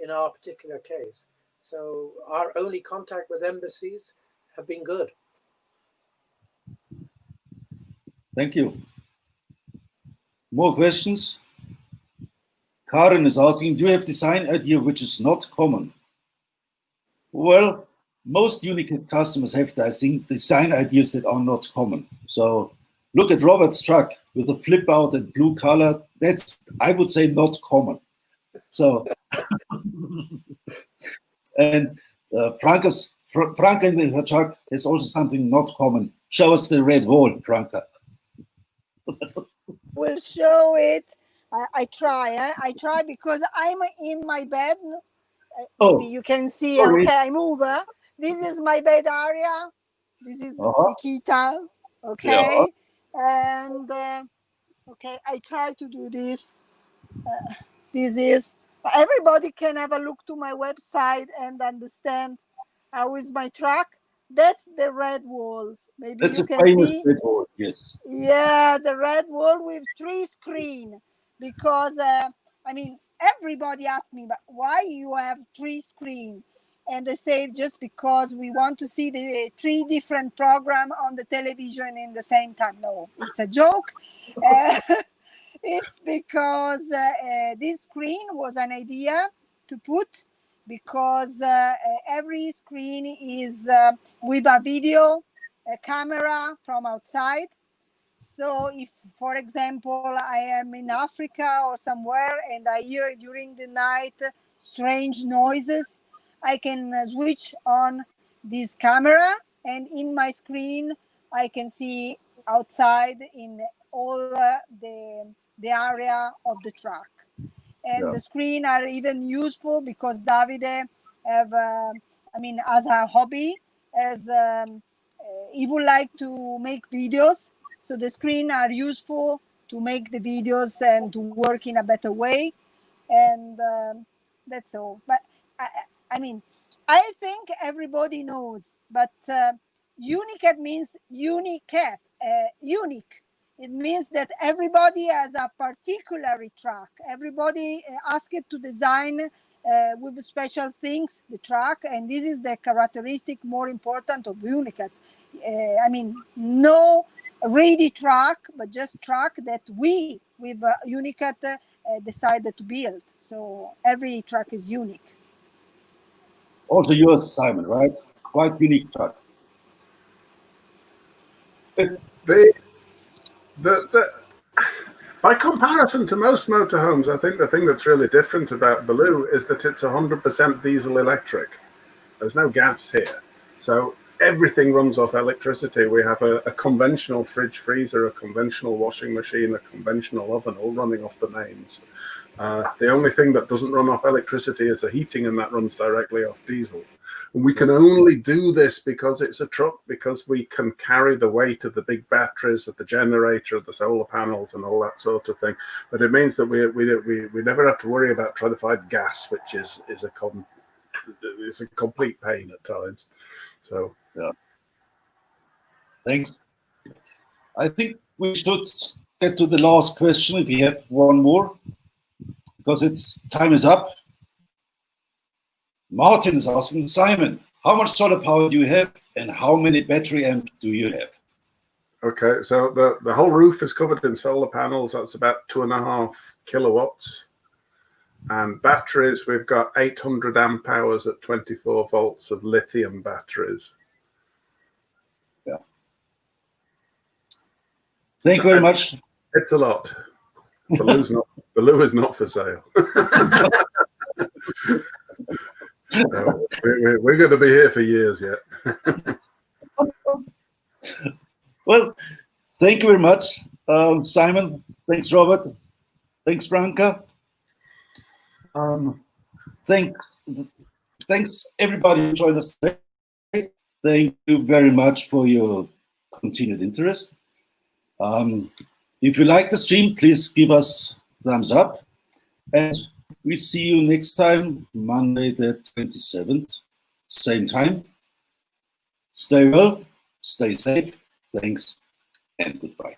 in our particular case. So our only contact with embassies have been good. Thank you. More questions? Karen is asking, do you have design idea which is not common? Well, most Unicat customers have design ideas that are not common. So look at Robert's truck with a flip out and blue color. That's, I would say, not common. So, and Franca in her truck has also something not common. Show us the red wall, Franca. We'll show it. I try because I'm in my bed. Maybe you can see. Sorry. Okay, I move. This is my bed area. This is Nikita. Okay, and Okay, I try to do this. This is, everybody can have a look to my website and understand how is my truck. That's the red wall. Maybe That's you a can famous see. red wall, yes. Yeah, the red wall with 3 screen. Because I mean, everybody asked me, but why you have 3 screen? And they say just because we want to see the 3 different program on the television in the same time. No, it's a joke. Uh, it's because this screen was an idea to put, because every screen is with a video, a camera from outside. So if, for example, I am in Africa or somewhere and I hear during the night strange noises, I can switch on this camera, and in my screen I can see outside in all the area of the truck. And Yeah. the screen are even useful because Davide have, I mean, as a hobby, as he would like to make videos. So the screen are useful to make the videos and to work in a better way. And that's all. But I mean, I think everybody knows, but Unicat means Unicat, unique. It means that everybody has a particular truck. Everybody asked to design with special things the truck, and this is the characteristic more important of Unicat. I mean, no ready truck, but just truck that we with Unicat decided to build. So every truck is unique. Also yours, Simon, right? Quite unique truck. The by comparison to most motorhomes, I think the thing that's really different about Baloo is that it's 100% diesel electric. There's no gas here. So everything runs off electricity. We have a conventional fridge freezer, a conventional washing machine, a conventional oven, all running off the mains. The only thing that doesn't run off electricity is the heating, and that runs directly off diesel. And we can only do this because it's a truck, because we can carry the weight of the big batteries, of the generator, of the solar panels, and all that sort of thing. But it means that we never have to worry about trying to find gas, which is a complete pain at times. So yeah. Thanks. I think we should get to the last question if we have one more, because time is up. Martin is asking, Simon, how much solar power do you have and how many battery amp do you have? Okay, so the whole roof is covered in solar panels. That's about 2.5 kilowatts. And batteries, we've got 800 amp hours at 24 volts of lithium batteries. Yeah. Thank you very much. It's a lot. Baloo is not for sale. No, we're going to be here for years yet. Well, thank you very much, Simon. Thanks, Robert. Thanks, Franca. Thanks everybody who joined us today. Thank you very much for your continued interest. If you like the stream, please give us a thumbs up. And we see you next time, Monday the 27th, same time. Stay well, stay safe. Thanks and goodbye.